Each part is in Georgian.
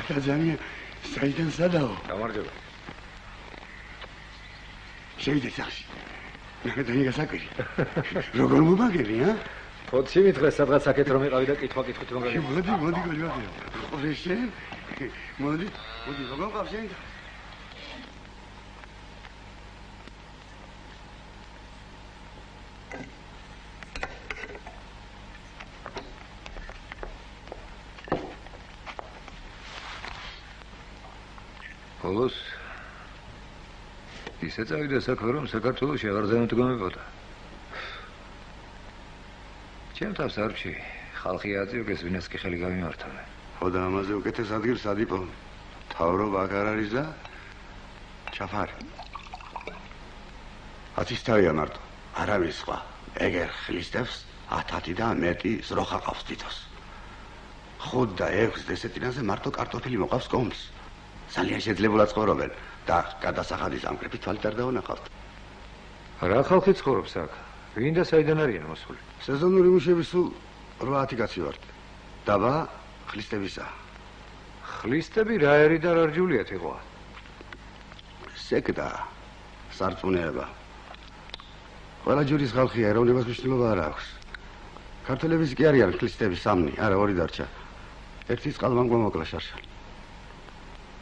ძალიან საიდან სადაო? გამარჯობა. შევიდეთ სახში. ნახეთ გასაკვირი. როგორ მომაგები, ა? ფოცი მითხრეს სადღაც აქეთ რომ იყავი და კითხვა-კითხვით რომ გაგე. მოდი გოლივაგეო. ოღონდ შენ? მოდი, როგორ ყავს შენ? ბოლოს ისე წავიდა საქმე რომ საქართველოში აღარ დამდგომებოდა. ჩემ თავს არ ვჩი, ხალხი აწიოგეს ვინაც კი ხელი გამიმართავენ. ხო და ამაზე უკეთეს ადგილს ადიპო. თავრობა აქ არ არის და ჩაფარი. ათისთავია მარტო, არავის სხვა. ეგერ ხლისტებს 10 და მეტი ზროხა ყავს თითოს. 5 და 6 დესეტინაზე მარტო კარტოფილი მოყავს კომს. ძალიან შეძლებულად ცხოვრობენ და გადასახადის ამკრეფი თვალით არ დაუნახავთ. რა ხალხი ცხოვრობს აქ? ვინ და საიდან არიან მოსული? სეზონური მუშები სულ 8 კაცი ვართ. დაბა ხლისტებისა. ხლისტები რა ერი და რა რჯულიათ იყო? სექტა, სარწმუნოება. ყველა ჯურის ხალხი ეროვნებას მნიშვნელობა არ აქვს. ქართველების კი არიან ხლისტები 3, არა 2 დარჩა. ერთი წყალმანგვა მოკლა შარშან.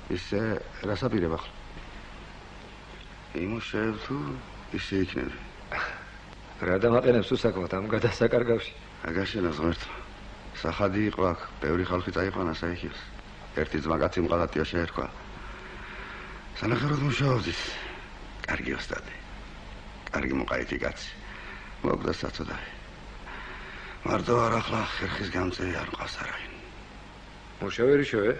ისე რასაპირებ ახლა? იმუშავებ თუ ისე იქნები. რა დამაყენებს უსაკმოდ ამ გადასაკარგავში? აგაშენებს ღმერთმა. სახადი იყო აქ, ბევრი ხალხი წაიყვანა საიქიოს. ერთი ძმა კაცი მყალატია შეერქვა. სანახევროდ მუშაობდით. კარგი ოსტატი. კარგი მოყაითი კაცი. მოკვდა საწოდავი. მარტო არ ახლა ხერხის გამწევი არ მყავს არავინ. მუშავერი შევე?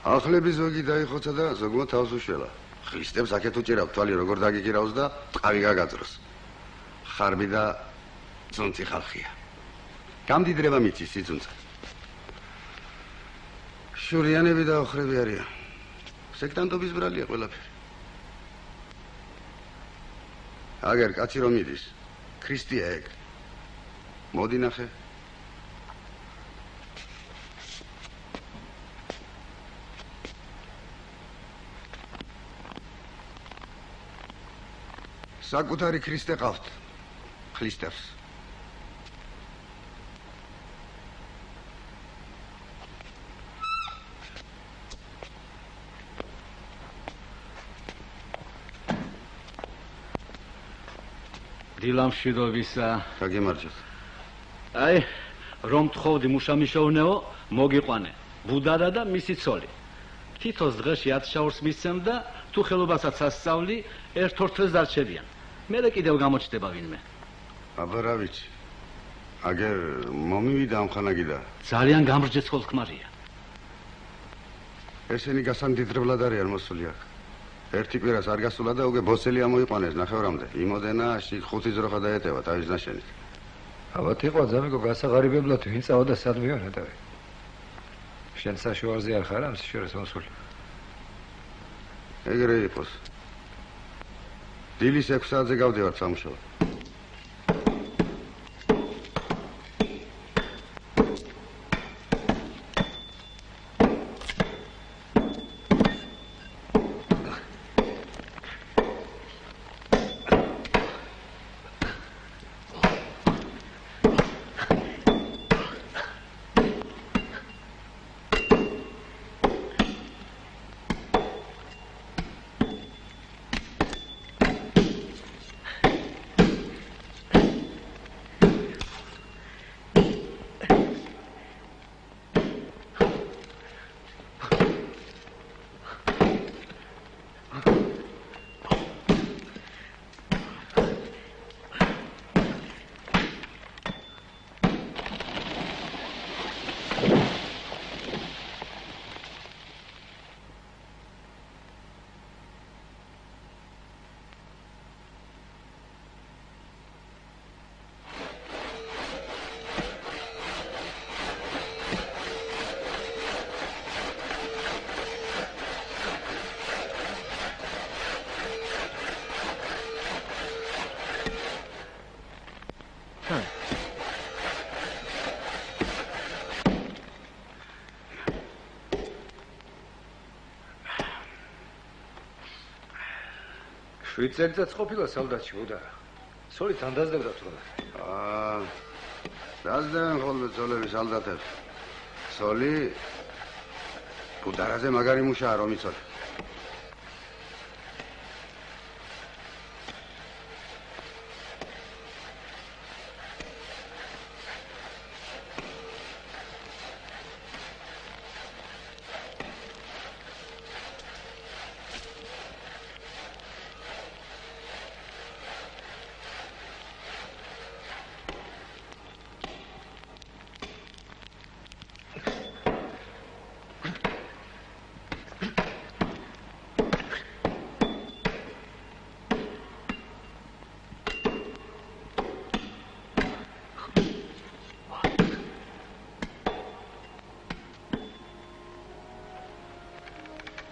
ახლები ზოგი დაიხოცა და ზოგმა თავს უშველა. ხლისტებს აქეთ უჭირავ თვალი როგორ დაგიგირავს და ტყავი გაგაძროს. ხარბი და ძუნწი ხალხია. გამდიდრება მიწის სიძუნწე. შურიანები და ოხრები არიან. სექტანტობის ბრალია ყველაფერი. აგერ კაცი რომ მიდის, ქრისტია ეგ. მოდი ნახე. საკუთარი ქრისტე ყავთ. ხლისტებს. დილამშვიდობისა. გაგემარჯოთ. აი, რომ თხოვდი მუშამიშოვნეო, მოგიყვანე. ბუდარა და მისი ცოლი. თითოს დღეში 10 შაურს მისცემ და თუ ხელობასაც ასწავლი, ერთ-ორ თვეს დარჩებიან. მერე კიდევ გამოჩნდება ვინმე. აბა რა ვიცი. აგერ მომივიდა ამხანაგიდა. ძალიან გამრჯე ცოლ-ქმარია. ესენი გასამდიდრებლად არიან მოსული აქ. ერთი კვირას არ გასულა და უკვე ბოსელი ამოიყვანეს ნახევრამდე. იმოდენა შიგ 5 ზროხა დაეტევა თავის ნაშენით. ალბათ იყო ზამიგო გასაღარიბებლად ვინ წავა და სად მივანატავე. შენ საშუალზე არ ხარ ამ შორეს მოსული. ეგრე იყოს. დილის 6 საათზე გავდივართ სამუშაოდ. 7 წელიწადს ყოფილა სალდატში ბუდარა. სოლი თან დაძდებდა თუ რა. დაძდებენ ხოლმე ძოლები სალდატებს. სოლი ბუდარაზე მაგარი მუშაა რომ იცოდე.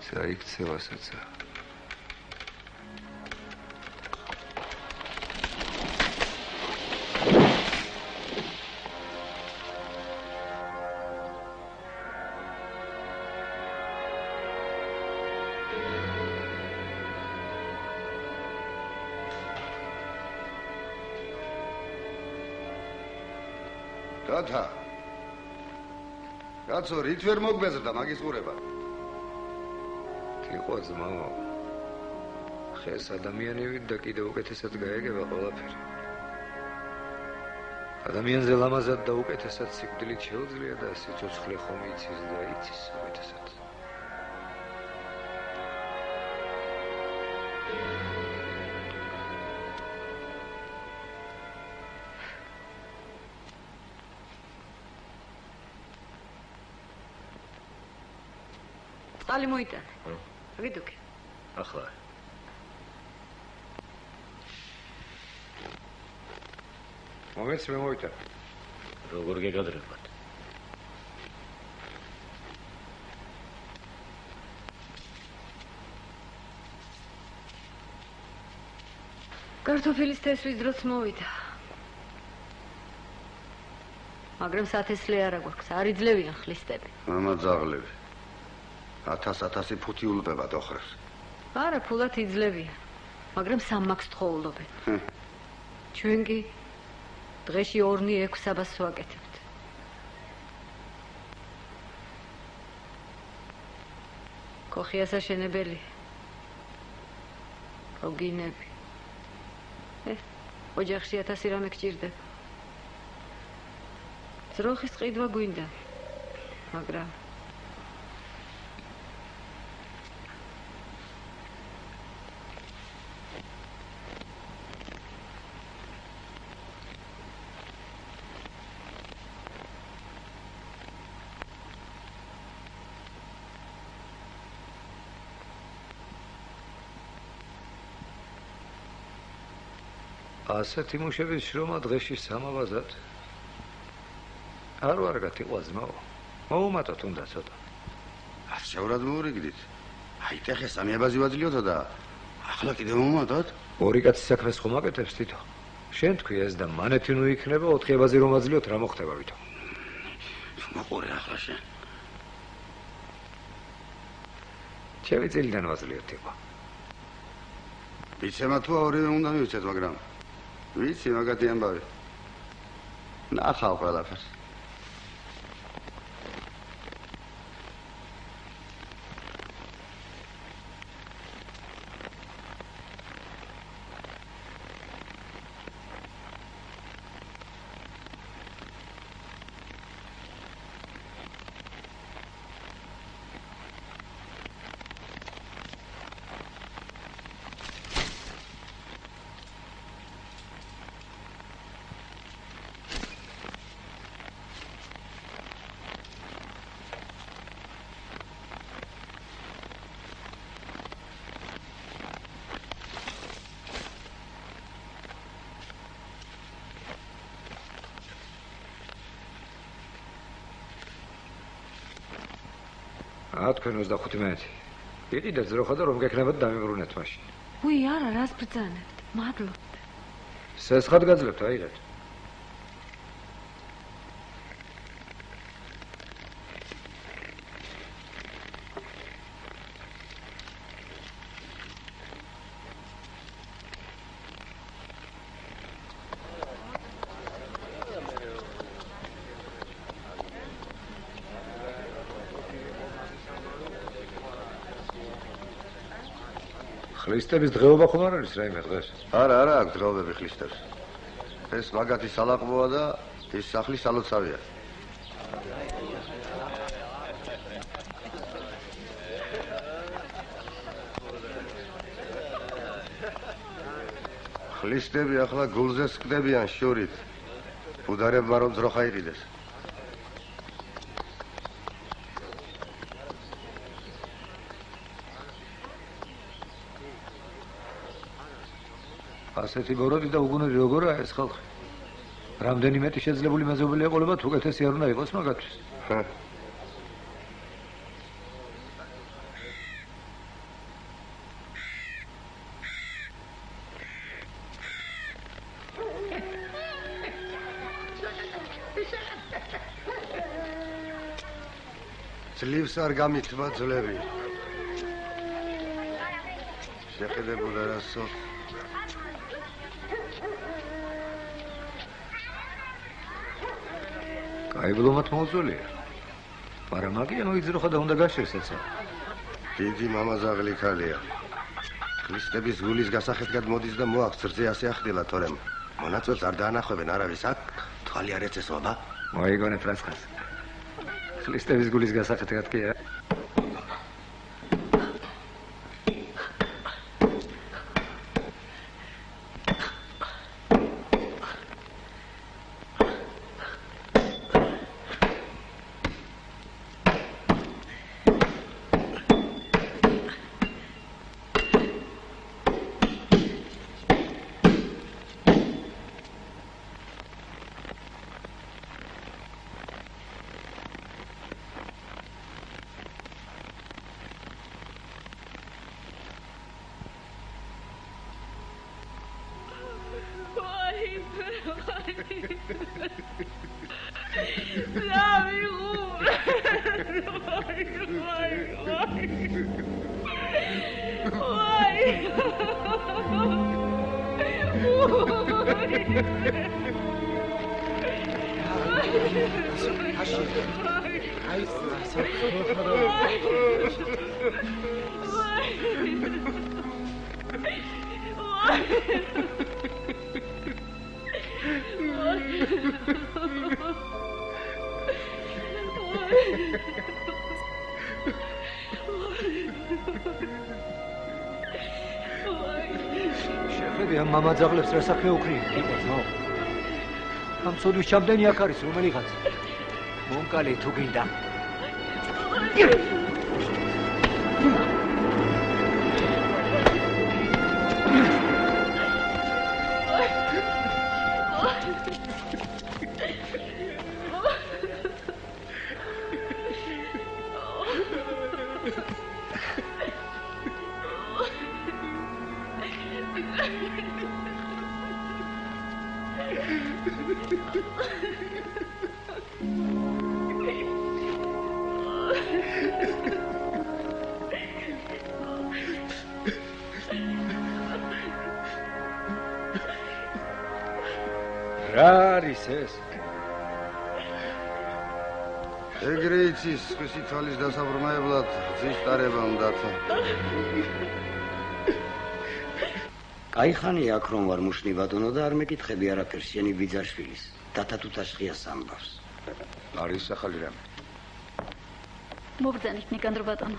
საიქცევასაც. დათა. კაცო, რით ვერ მოგბეზრდა მაგის ყურება? იყო ძმაო. ხეს ადამიანები და კიდევ უკეთესად გაეგება ყველაფერი. ადამიანზე ლამაზად და უკეთესად სიკვდილით შეუძლია და სიცოცხლე ხომ იცის და იცის უკეთესად. წყალი მოიტანე. ვიდუქე. ახლა. მომეც მე მოიტანე. როგორ გეგადრებათ? კარტოფილის თესვის დროც მოვიდა. მაგრამ სათესლე არა გვაქვს, არ იძლევიან ხლისტები. მამა ძაღლები. 1000 ფუთი ულპებად ოხრებს. არა, ფულად იძლევიან, მაგრამ სამმაქვს თხოვლობენ. ჩვენ კი დღეში 2-6 საბას ვაკეთებთ. კოხი ასაშენებელი.ოგინები. ოჯახში 1000 რამე გჭირდება. ძროხის ყიდვა გვინდა, მაგრამ ასეთი მუშების შრომა დღეში სამავაზად არ ვარ გათიყვა ძმაო. მოუმატოთ უნდა ცოტა. ასეურად მოურიგდით. აიტეხე სამი აბაზი ვაძლიოთო და ახლა კიდევ მომატოთ? ორი კაცი საქმეს ხომ აკეთებს თითო. შენ თქვი ეს და მანეთი ნუ იქნება 4 აბაზი რომ აძლიოთ რა მოხდება ვითო. მოყურე ახლა შენ. ჩემი წილიდან ვაძლიოთ იყო. ვიცემა თუ ორივე უნდა მივიცეთ, მაგრამ ვიცი მაგათი ამბავი. ნახავ ყველაფერს. თქვენ 25 მეეთი. იყიდეთ ძროხა და რომ გექნებათ დამიბრუნეთ მაშინ. უი, არა, რას ბრძანებთ? მადლობთ. სესხად გაძლებთ, აიღეთ. ხლისტების დღეობა ხომ არ არის რაიმე დღეს? არა, აქ დღეობები ხლისტებს. ეს მაგათი სალაყბოა და ეს სახლი სალოცავია. ხლისტები ახლა გულზე სკდებიან შორით. უდარებმა რომ ძროხა იყიდეს. ასეთი ბოროტი და უგუნური როგორაა ეს ხალხი? რამდენი მეტი შეძლებული მეზობელი ეყოლება თუ უკეთესი არ უნდა იყოს მაგათთვის? ძლივს არ გამithმა ძვლები. შეხედებოდა რასო. გაიბლომათ მოუწოლია. მაგრამ მაგია მოიძროხა და უნდა გაშეს ეცა. დიდი მამაზაღლი ქალია. ხლისტების გულის გასახეთ გადმოდის და მოაქვს რძე ასე ახდელა თორემ. მონაწილს არ დაანახვებენ არავის აქ თვალი არ ეწეს ბაბა. მოიგონე ფრასხას. ხლისტების გულის გასახეთად კი არა. მამაძაღლებს რა საქმე უკრიან? იყო ძმაო. ამ სოდის ჩამდენი აქ არის რომელიღაც. მომკალი თუ გინდა. რა არის ეს? ეგრე იცის სხვისი თვალის დასაბრუნებლად გზის ტარება უნდათა. კაიხანი აქ რომ ვარ მუშნი ბატონო და არ მეკითხები არაფერს შენი ბიძაშვილის დათა თუთაშხიას ამბავს. არის ახალი რამე. მოგზავნით ნიკანდრო ბატონო.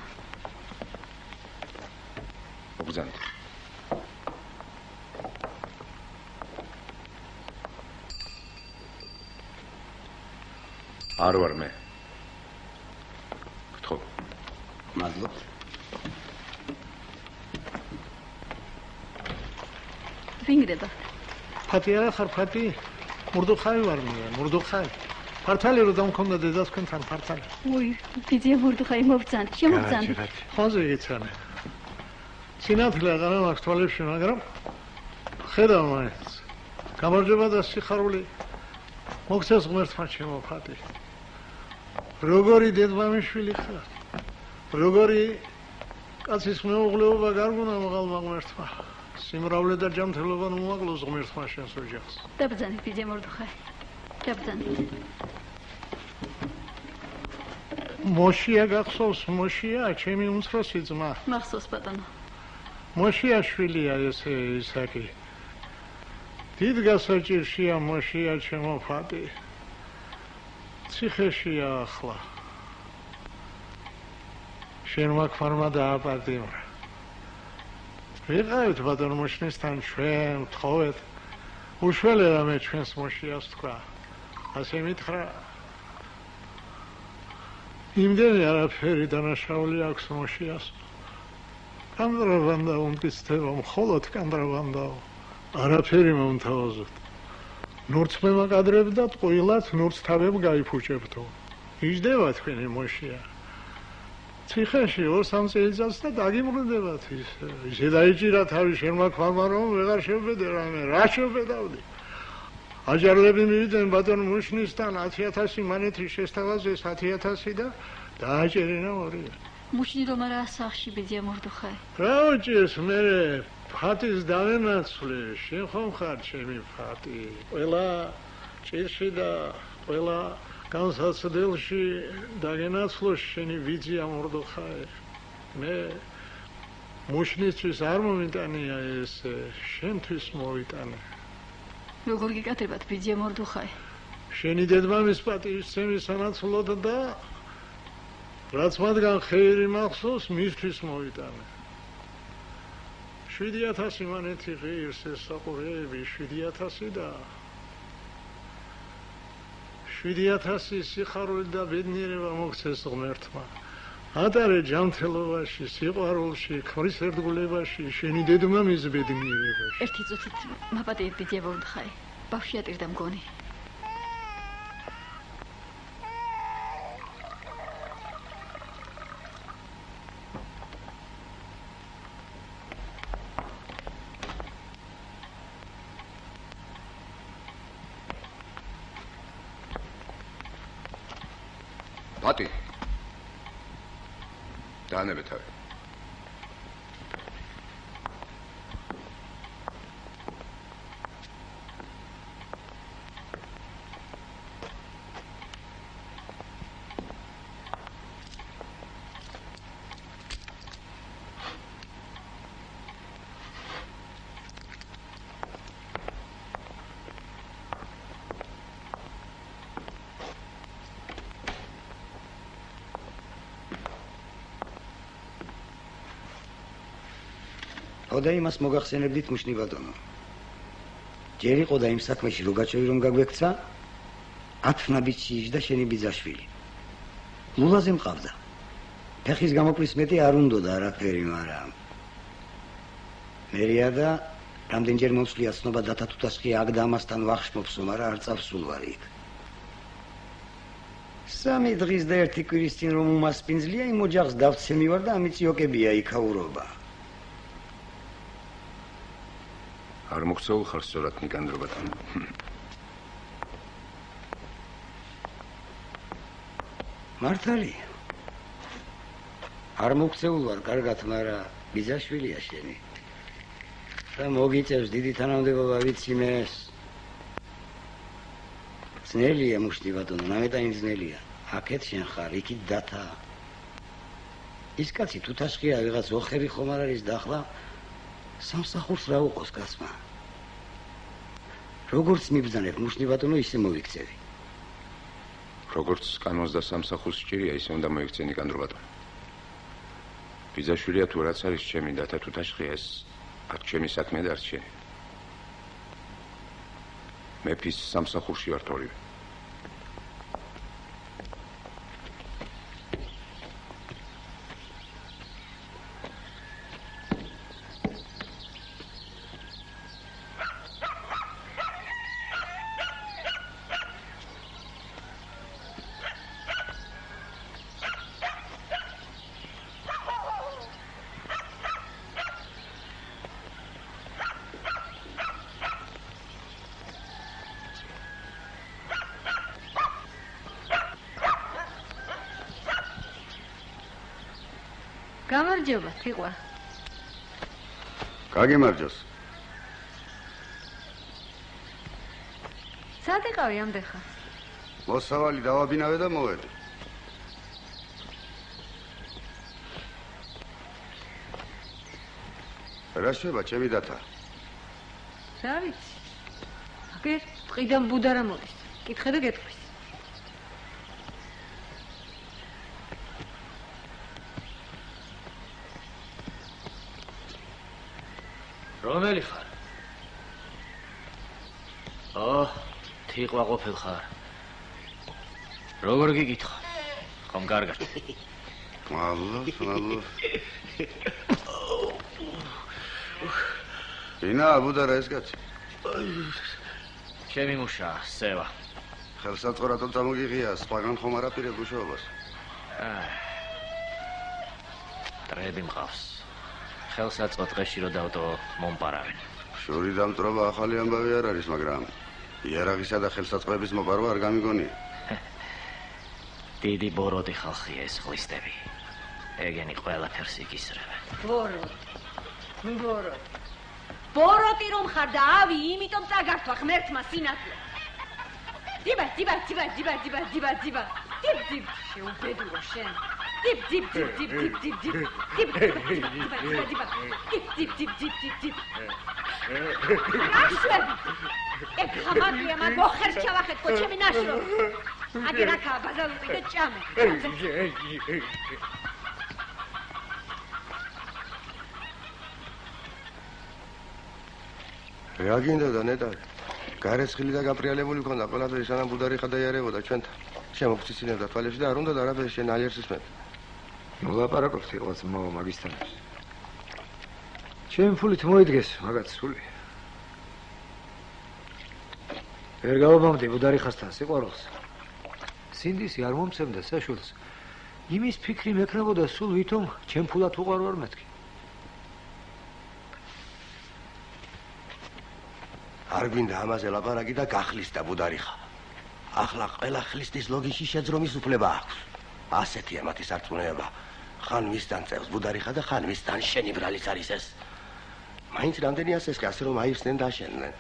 მოგზავნით. არ ვარ მე. გთხოვ. მადლობ. ვინგრება? ფათი არა ხარ ფათი? მურდუხაი ვარ მე, მურდუხაი. ფართალი რო დამქონდა დედა თქვენთან ფართალი. უი, ბიძია მურდუხაი მოვძანთ, შემოგძანთ. ხოზე იცანე. სინათლე აღარ მაქვს თვალებში, მაგრამ ხედავ მაინც. გამარჯობა და სიხარული მოგცეს ღმერთმა ჩემო ფათი. როგორი დედმამიშვილი ხარ? როგორი კაცის მეუღლეობა გარგუნა მაღალმა ღმერთმა. სიმრავლე და ჯანმრთელობა მოაკლოს ღმერთმა შენს ოჯახს. დაბრძანეთ ბიძია მურდუხაი. დაბრძანეთ. მოშია გახსოვს, მოშია, ჩემი უმცროსი ძმა. მახსოვს ბატონო. მოშიაშვილია ესე ისაკი. დიდ გასაჭირშია მოშია ჩემო ფატი. ციხეშია ახლა. შენ მაქვარმა დააპატიმრა. ვიყავით ბატონ მოშნისთან ჩვენ ვთხოვეთ. უშველე რამე ჩვენს მოშიას თქვა. ასე მითხრა. იმდენი არაფერი დანაშაული აქვს მოშიას. კანდრავანდა უმტკიცდება, მხოლოდ კანდრავანდაო. არაფერი მომთავაზოთ. ნურც მემაკადრებდა, ტყუილად ნურც თავებ გაიფუჭებდო. იჯდება თქვენი მოშია. ციხეში 2-3 წელიწადს და დაგიმრუნდებათ ის. ისე დაიჭირა თავი შენმა ქვალმა რომ ვეღარ შევბედე რამე, რა შევბედავდი. აჯარლები მივიდნენ ბატონ მუშნისთან 10,000 მანეთი შესთავაზე 10,000 და დააჭერინა ორი. მუშნი რომ არა სახში ბედია მორდუხაი. რა უჭირს მე ფატის დავენაცვლე, შენ ხომ ხარ ჩემი ფატი. ყველა ჭირში და ყველა განსაცდელში დაგენაცვლო შენი ვიზია მორდუხაი. მე მუშნისთვის არ მომიტანია ეს, შენთვის მოვიტანე. როგორ გიკეთებათ ბიძია მორდუხაი? შენი დედმამის პატივისცემის სანაცვლოდ და რაც მათგან ხეირი მახსოვს, მისთვის მოვიტანე. 7,000 მანეთი ღირს ეს საყურეები, 7,000 და 7,000 სიხარული და ბედნიერება მოგცეს ღმერთმა. ატარე ჯანმრთელობაში, სიყვარულში, ქმრის ერთგულებაში, შენი დედმამის ბედნიერებაში. ერთი წუთით მაპატიეთ ბიძია მორდუხაი. ბავშვი ატირდა მგონი. ბატი დაანებე თავი. და იმას მოგახსენებდით მუშნი ბატონო. ჯერ იყო და იმ საქმეში რო გაჩვევი რომ გაგვექცა, 10 ნაბიჯში იჯდა შენი ბიძაშვილი. ლულაზე მყავდა. ფეხის გამოპლის მეტი არ უნდოდა არაფერი, მაგრამ მერია და რამდენჯერ მომსვლია ცნობა დათათუთასხი აქ და ამასთან ვახშმობსო, მაგრამ არ წავსულ ვარ იქ. 3 დღის და 1 კვირის წინ რომ უმასპინძლია, იმ ოჯახს დავცემი ვარ და ამით იოკებია იქაურობა. არ მოგწეულ ხარ სწორად ნიკანდრო ბატონო. მართალი. არ მოგწეულ ვარ კარგად, მაგრამ ბიძაშვილია შენი. და მოგიწევს დიდი თანამდებობა ვიცი მეს. ძნელია მუშნი ბატონო, ნამეტანი ძნელია. აქეთ შენ ხარ, იქით დათა. ის კაცი თუთაშხია ვიღაც ოხერი ხომ არ არის დახლა. სამსახურს რა უყოს კაცმა. როგორც მიბრძანებ მუშნი ბატონო, ისე მოვიქცევი. როგორც კანონს და სამსახურს სჭირია, ისე უნდა მოიქცენი კანდრო ბატონო. ბიძაშვილია თუ რაც არის ჩემი დათა თუთაშხია, ეს აქ ჩემი საქმე და არც შენი. მეფის სამსახურში ვართ ორივე. გამარჯობა, თიყვა. გაგიმარჯოს. სად იყავი ამდეხა? მოსავალი დავაბინავე და მოვედი. რა შევა ჩემი დათა? რა ვიცი. აგერ ტყიდან ბუდა რა მოდის. კითხე და გეტყვის. რომელი ხარ? თიყვა ყოფილ ხარ. როგორ გიგითხა? ხომ კარგად. მადლობ. ინა ბუდარა ეს კაცი. ჩემი მუშა, სევა. ხელსაწყორატო წამოგიღია, სხვაგან ხომ არ აპირებ მუშაობას? ტრები მყავს. ხელსაწყო დღეში რო დავტო მომპარავენ. შური დამტრობა ახალი ამბავი არ არის, მაგრამ იარაღისა და ხელსაწყოების მოპარვა არ გამიგონია. დიდი ბოროტი ხალხია ეს ხლისტები. ეგენი ყველაფერს იკისრებენ. ბოროტი რომ ხარ და ავი, იმიტომ წაგართვა ღმერთმა სინათლე. დიბა. შეუბედურო შენ. დიბ. ნაშვები. ეგ ხამადია მაგოხერ ჩავახეთქო ჩემი ნაშრომი. აგერ აქა ბაზალური და ჭამე. რა გინდა და ნეტარი? გარეცხილი და გაფრიალებული ქონდა ყველაფერი სანამ ბუდარი ხადაიარებოდა ჩვენთან. შემოგწიცინებდა თვალებში და არ უნდა არაფერი შენ ალიერს ისმეთ. ნუ ლაპარაკობ თიყված მაგისთანებს. ჩემი ფულით მოიდგეს მაგაც სული. ვერ გავაბამდი ბუდარი ხასთან სიყვარულს. სინდისი არ მომცემდა საშულს. იმის ფიქრი მექნებოდა სულ ვითომ ჩემ ფულად უყარ ვარ მეთქი. არ გვინდა ამაზე ლაპარაკი და გახლისტა ბუდარიხა. ახლა ყველა ხლისტის ლოგინში შეძრომის უფლება აქვს. ასეთია მათი სარწმუნოება. ხან მისთან წევს ბუდარიხა და ხან მისთან შენი ბრალიც არის ეს. მაინც რამდენი ასესკი ასე რომ აივსდნენ და აშენდნენ.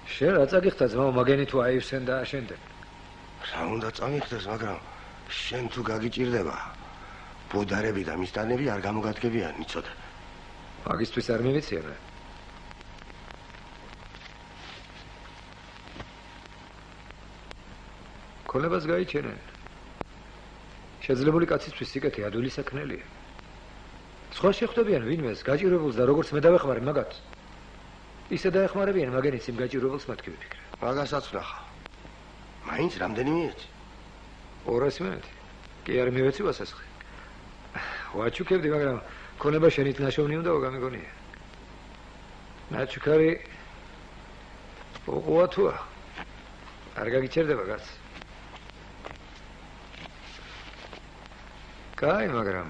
შენ რა წაგიხდა ძმაო მაგენი თუ აივსენ და აშენდნენ? რა უნდა წამიხდეს, მაგრამ შენ თუ გაგიჭირდება ბუდარები და მისთანები არ გამოგადგებიან, იცოდე. მაგისთვის არ მივიციან. ქონებას გაიჩენენ. შეძლებული კაცისთვის სიკეთე ადვილი საქმელია. სხვა შეხვდებიან ვინმეს გაჭირებულს და როგორც მე დავეხმარე მაგათ. ისე დაეხმარებიან მაგენიც იმ გაჭირებულს მათქი ვიფიქრე. მაგასაც ვნახა. მაინც რამდენი მიეცი? 200 მენეთი. კი არ მივეცი ვასასხი. ვაჩუქებდი, მაგრამ ქონება შენით ნაშოვნი უნდა გამიგონია. ნაჩუქარი უყუა თუა. არ გაგიჩერდება კაც. კაი, მაგრამ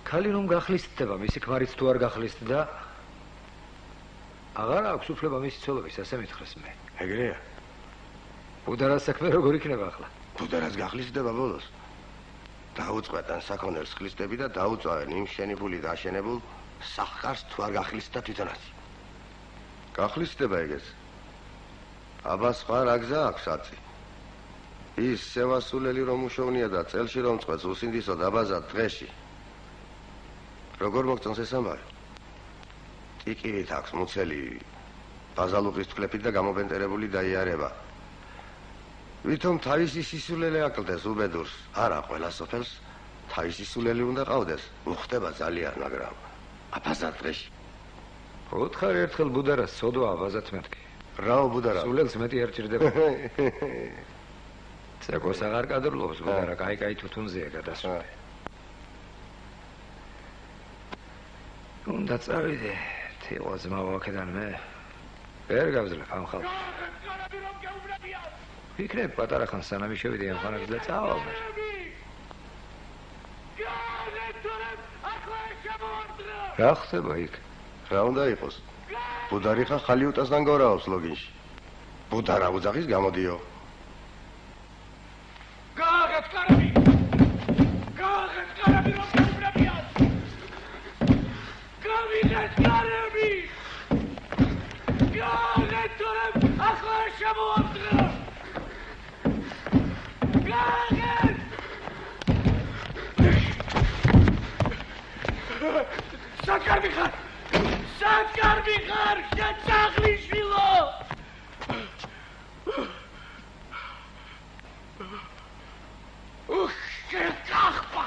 ქალი რომ გახლისტდება, მისი ქმარიც თუ არ გახლისტდა, აღარ აქვს უფლება მისი ცოლობის, ასე მითხრეს მე. ეგრეა. ბუდარას საქმე როგორ იქნება ახლა? ბუდარას გახლისტდება ბოლოს. დაუწყვეტან საქონელს ხლისტები და დაუწავენ იმ შენი ფულით აშენებულ სახკარს თუ არ გახლისტდა თვითონაც. გახლისტდება ეგეც. აბა სხვა რა გზა აქვს აწი? ის სევასულელი რომ უშოვნია და წელში რომ წყვეტს უსინდისო დაბაზად დღეში. როგორ მოგწონს ეს ამბავი? ტიკივით აქვს მუცელი ბაზალუყის თქლებით და გამობენტერებული დაიარება. ვითომ თავისი სისულელე აკლდეს უბედურს, არა ყველა სოფელს თავისი სულელი უნდა ყავდეს. უხდება ძალიან, მაგრამ აბაზად დღეში. უთხარ ერთხელ ბუდარას სოდვა აბაზად მეთქი. რაო ბუდარა? სულელს მეტი არ ჭირდება. ცეკოს აღარ კადრლობს ბუდარა, კაი თუთუნზეა გადასული. უნდა წავიდე, თიყვა ძმაო აქედან მე. ვერ გავძლებ ამ ხალხს. ვიქნებ პატარა ხან სანამ შევიდე ამ ხანაკს და წავალ. რა ხდება იქ? რა უნდა იყოს? ბუდარიხა ხალიუტასთან გორაობს ლოგინში. ბუდარა უძაღის გამოდიო. გააღეთ კარები რომ გაუბრებიან. გავიდეთ კარები. გააღეთ თორემ ახლა შემოამძღა. გააღეთ. კარგი ხარ? სად კარგი ხარ? შეძაღლიშვილო! შეკახვა!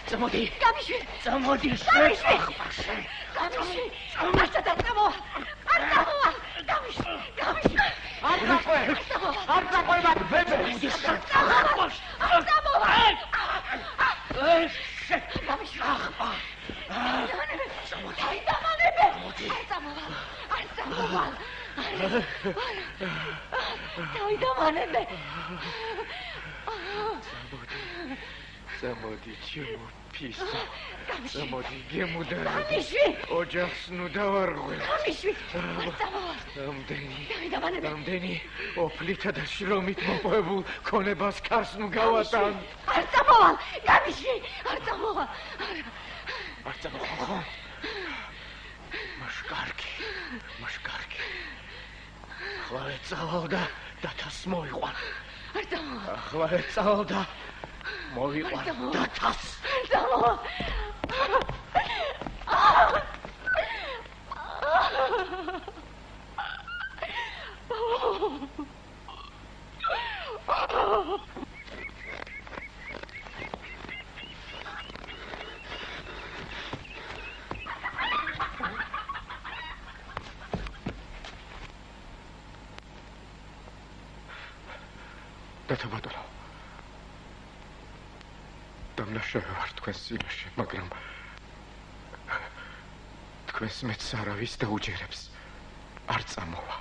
წამოდი! გამიშვი! წამოდი! შეკახვა! გამიშვი! არ წამოვა! არ წამოვა! გამიშვი! გამიშვი! არ დაყვება ბებე! არ წამოვა! შეკახვა! წამოდი! დამანებე! არ წამოვა! არ წამოვა! დამანებე! Замоди, чему писал? Замоди, ему да. გამიშვი! ოჯახს ნუ დავარღვევ. გამიშვი! არ წამოვა! ამდენი ოფლითა და შრომით მოპოვებულ ქონებას ქარს ნუ გავატან. არ წამოვა! გამიშვი! არ წამოვა! არ წამოვა ხო? მაშკარგი. ახლა ეწავალ და დათას მოიყვან. არ წამოვა! ახლა ეწავალ და მოვიყვან დათას. არ წამოვა! დათაბატონო. დამნაშავე ვარ თქვენს წინაშე, მაგრამ თქვენს მეც არავის დაუჯერებს. არ წამოვა.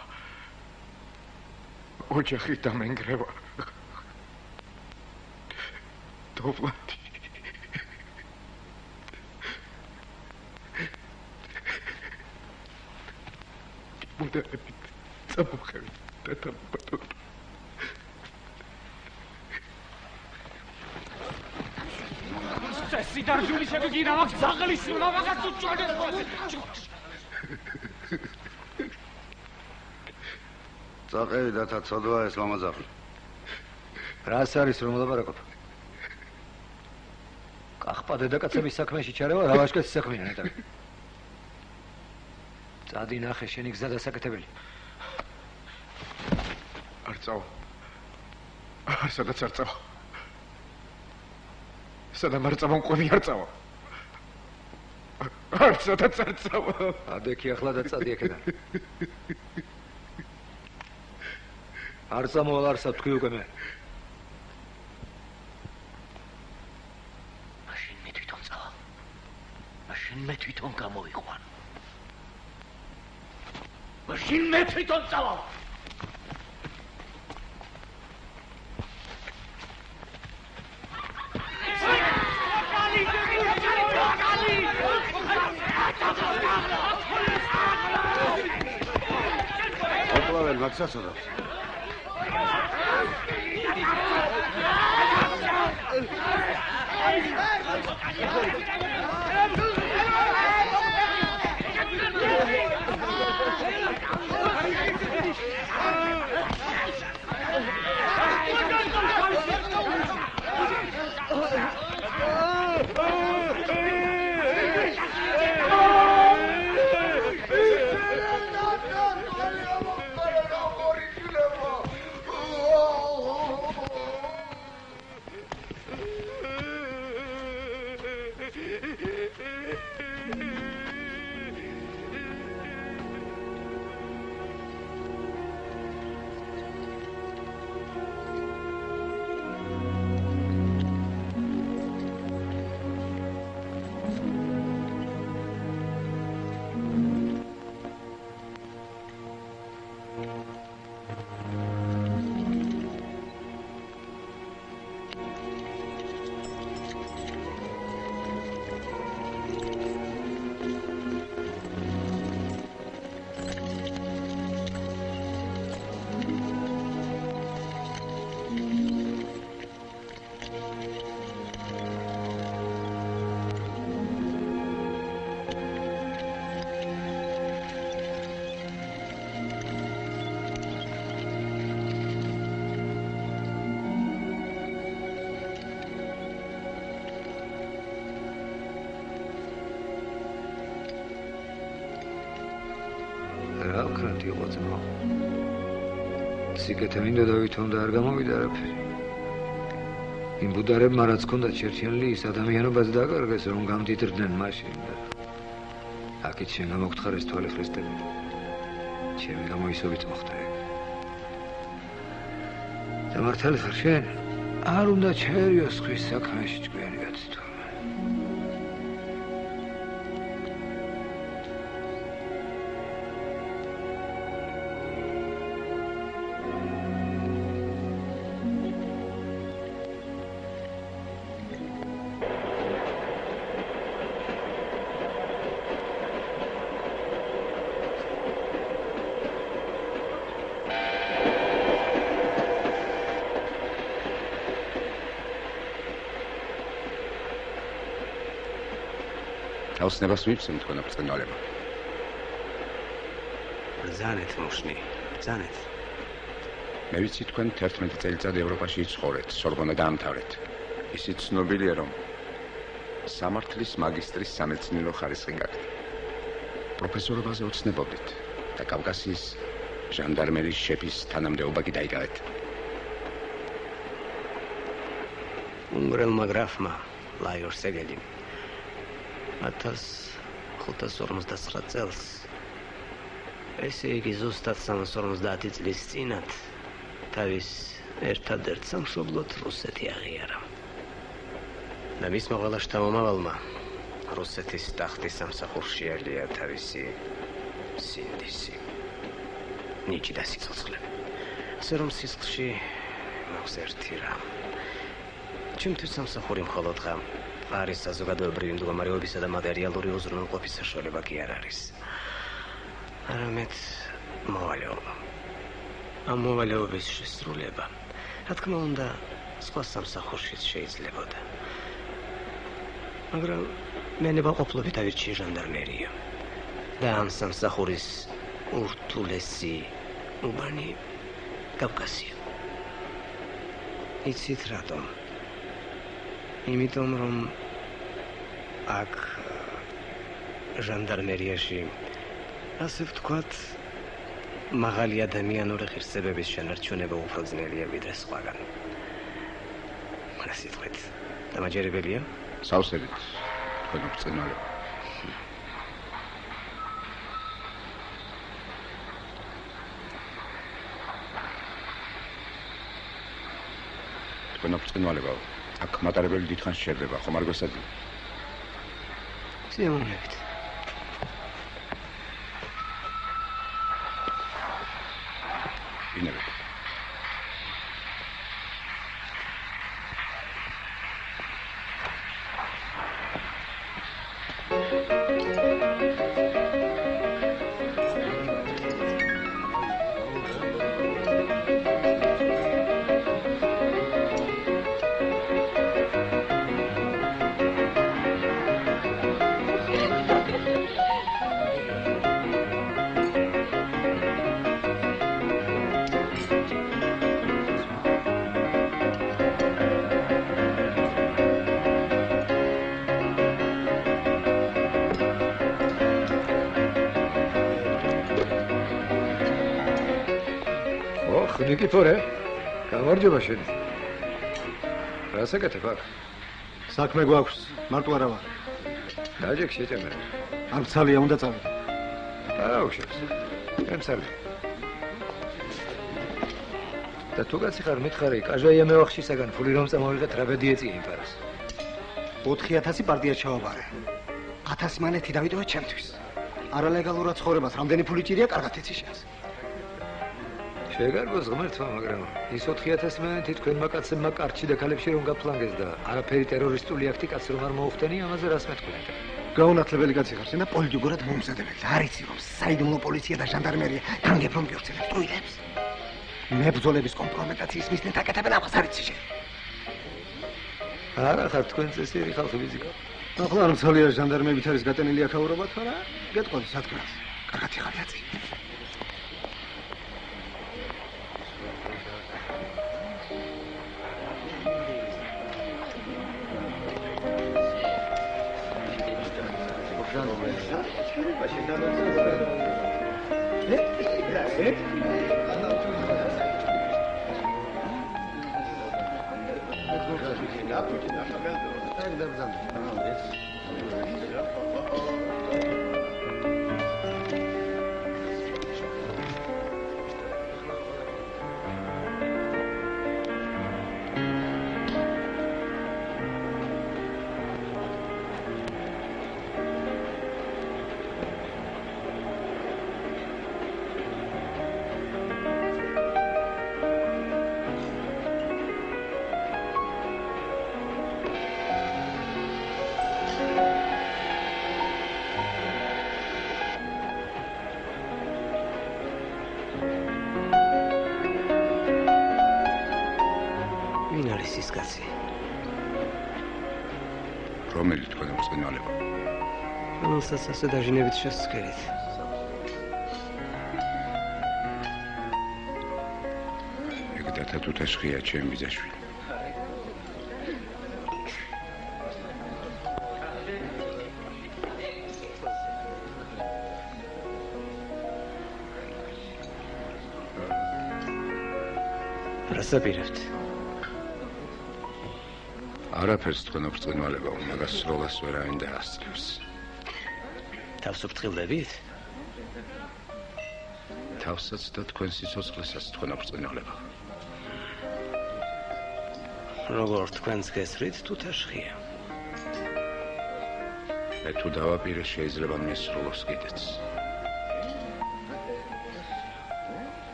ოჯახი დამენგრევა. დოვლადი. მუდარებით წამოვხევი დათაბატონო. სიდარჟული შეგიგინა მაგ ზაღლისულა მაგაც უჩვენეს ხოლმე. წაყევი დათა ცოდვა ეს ლამაზაღლი. რას არის რომ ლაპარაკობ? კახპა დედაკაცების საქმეში ჩარევა რა ვაშკაცის საქმეა ნეტარი. წადი ნახე შენი გზა დასაკეთებელი. არ წავა. სადაც არ წავა. სადაც არ წავა მყვები არ წავა. სადაც არ წავა. ადექი ახლა და წადი აქედან. არ წამოვალ არსად თქვი უკვე მე. მაშინ მე თვითონ გამოვიყვან. მაშინ მე თვითონ წავალ. ოპლაվել მაგსასოდა. უსაქრანთი იყო ძმა. სიკეთე მინდა დავითომ და არ გამოვიდა არაფერი. იმ ბუდარებმა რაც ჰქონდათ შერჩენილი ის ადამიანობაც დაკარგეს რომ გამდიდრდნენ მაშინ და აქეთ შენ გამოგთხარეს თვალი ხრისტები. ჩემი გამოისობით მოხდა ეგ. და მართალი ხარ შენ? არ უნდა ჩაერიოს ხვის საქმეში ჭკვიანი კაცი თურმე. თავს მივცემ თქვენ ბრწყინვალება. ბრძანეთ მუშნი, ბრძანეთ. მე ვიცი თქვენ 11 წელიწად ევროპაში ცხოვრეთ, სორბონა დაამთავრეთ. ისიც ცნობილია რომ სამართლის მაგისტრის სამეცნიერო ხარისხი გაქვთ. პროფესორობაზე ოცნებობდით და კავკასიის ჟანდარმერის შეფის თანამდებობა კი დაიკავეთ. უნგრელმა გრაფმა ლაიორ სეგელიმ 1559 წელს ესე იგი ზუსტად 350 წლის წინათ თავის ერთადერთ სამშობლოდ რუსეთი აღიარა. და მისმა ყველა შთამომავალმა რუსეთის ტახტის სამსახურში ელია თავისი სინდისი. ნიჭი და სიცოცხლე. ასე რომ სისხლში მაქვს ერთი რამ. ჩემთვის სამსახური მხოლოდ ღამ. არის საზოგადოებრივი მდგომარეობისა და მატერიალური უზრუნველყოფის საშუალება კი არ არის. არამედ მოვალეობა. ამ მოვალეობის შესრულება, რა თქმა უნდა, სხვა სამსახურშიც შეიძლებოდა. მაგრამ მე ნებაყოფლობით ავირჩიე ჟანდარმერია. და ამ სამსახურის ურთულესი უბანი კავკასია. იცით რატომ? იმიტომ რომ აქ ჟანდარმერიაში ასე ვთქვათ მაღალი ადამიანური ღირსებების შენარჩუნება უფრო ძნელია ვიდრე სხვაგან. რა სიტყვით? დამაჯერებელია? სავსებით თქვენ ბრწყინვალება. თქვენ ბრწყინვალება. აქ მატარებელი დიდხანს შერდება, ხომ არ გესაძი? სიამოვნებით. ინერე. ნიკიფორე, გამარჯობა შენ. რა საკეთებ აქ? საქმე გვაქვს, მარტო არა ვარ. დაჯექ შეჭამე. არ ცალია უნდა წავიდე. არა უშავს. ემსალე. და თუ კაცი ხარ მითხარი, კაჟაია მევახშისაგან ფული რომ წამოვიღეთ რა ბედიეწია იმ პარას. 4000 პარტია ჩავაბარე. 1000 მანეთი დავიდოვე ჩემთვის. არალეგალურად ცხოვრებას რამდენი ფული ჭირია, კარგად იცი შენს. შეგარგოს ღმერთმა, მაგრამ ის 4000 მანეთი თქვენმა კაცებმა კარჩი და ქალებში რომ გაფლანგეს და არაფერი ტერორისტული აქტი კაცს რომ არ მოუხდენი, ამაზე რას მეტყვით? გაუნათლებელი კაცი ხარ შენ და პოლიტიკურად მომზადებელი. არ იცი რომ საიდუმლო პოლიცია და ჟანდარმერია განგებრონ ბიორცელებს ტყუილებს. მებრძოლების კომპრომეტაციის მისდენ დაკეთებენ ამას არ იცი შენ. არა ხარ თქვენ წესიერი ხალხი ვიზიკა. ახლა არ მცალია ჟანდარმებით არის გატენილი აქაურობა თუ არა? გეტყოდი სათქმელს. კარგად იხარი აწი. რომელი თქვენ ბრწყინვალება? რომელსაც ასე დაჟინებით შესწრებით. ეგ დათათუთაშხია ჩემი ბიძაშვილი. რასაპირებთ? არაფერს თქვენ ბრწყინვალება, მაგას სროლას ვერავინ დაასწრებს. თავს ვფრთხილდებით? თავსაც და თქვენ სიცოცხლესაც თქვენ ბრწყინვალება. როგორ თქვენს გესრით თუთაშხია. მე თუ დავაპირე შეიძლება მე სროლოს კიდეც.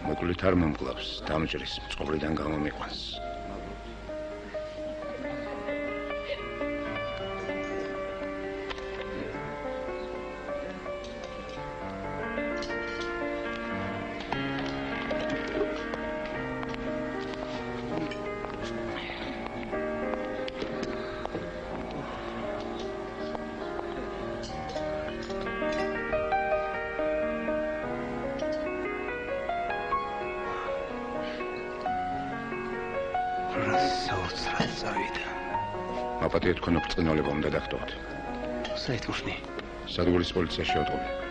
მოკლით არ მომკლავს, დამჭრის წყობრიდან გამომიყვანს. აპატია თქვენ ბრწყინვალება უნდა დაგტოვოთ. საერთოდ სადგურის პოლიციაში შევტყობი.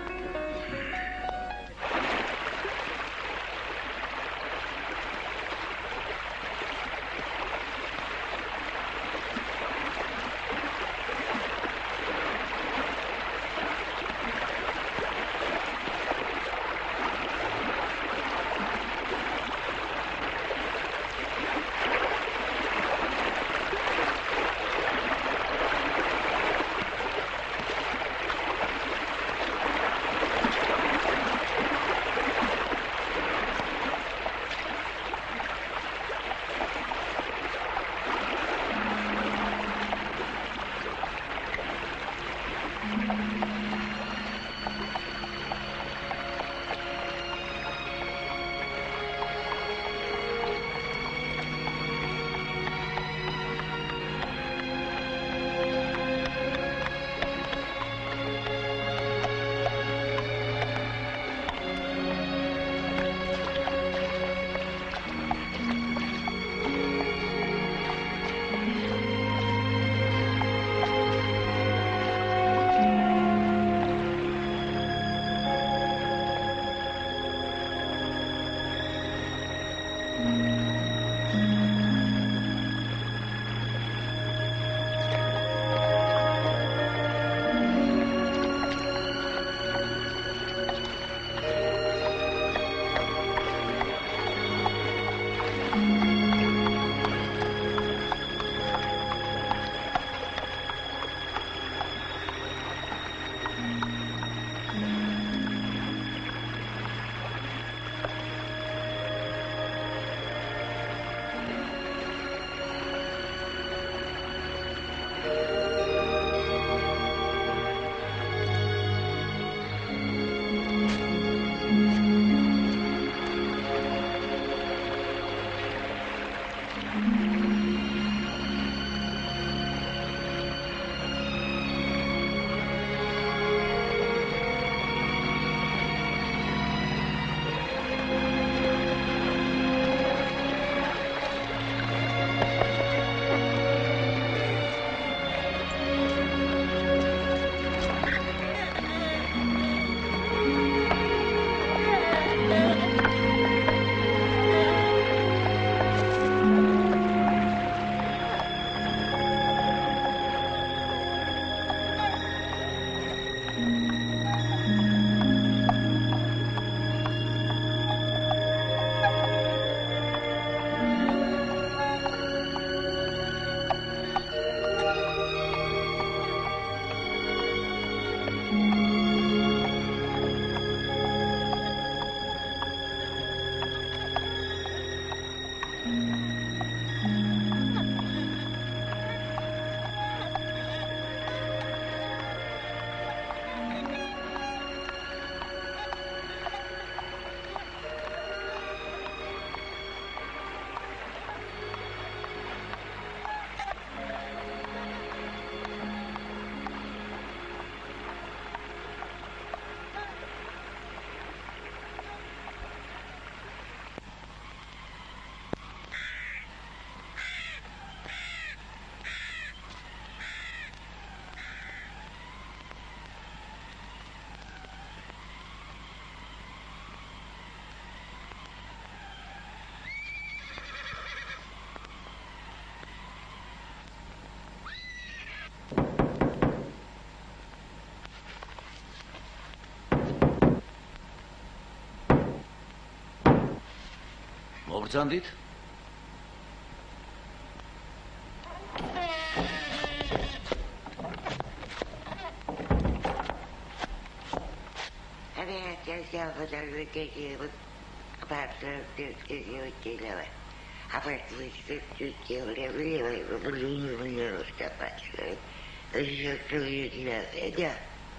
მოგბრძანდით?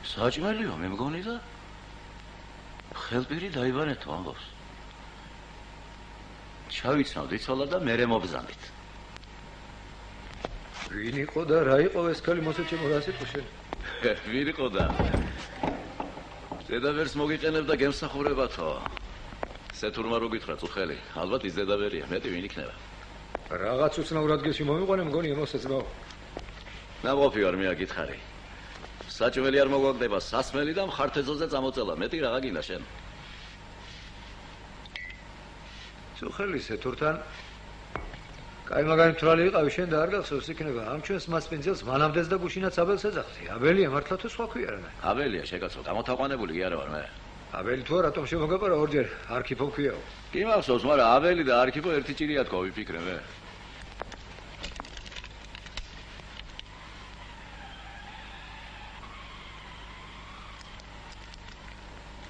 საჭმელიო მე მგონი და ხელპირი დაიბანეთო ამბობს. ჩავიცნავ დიცოლა და მერე მობრძანდით. ვინ იყო და რა იყო ეს ქალი მოსაჩემო რა სიტყვა შენ? ვინ იყო და ზედავერს მოგიყენებ და გემსახურებათო. სეთურმა რო გითხრა წუხელი, ალბათ ის ზედავერია, მეტი ვინ იქნება? რაღაც უცნაურ ადგილში მომიყვანე მგონი ემოსეცბაო. ნამყოფი ვარ მე აგითხარი. საჭმელი არ მოგვაგდება, სასმელი და მხართეზოზე წამოწელა, მეტი რაღა გინდა შენ? წუხელი სეთურთან კაი მაგარი მთვრალი იყავი შენ და არ გახსოვს იქნება ამ ჩვენს მასპინძელს მანამდეც და გუშინაც აბელს ეძახდი. აბელია მართლა თუ სხვა ქვია რა? აბელია შეკაცო, გამოთაყვანებული კი არა ვარ მე. აბელი თუ რატომ შემოგაპარა ორჯერ არქიპო ქვიაო. კი მახსოვს, მაგრამ აბელი და არქიპო ერთი ჭირია თქო, ვიფიქრე მე.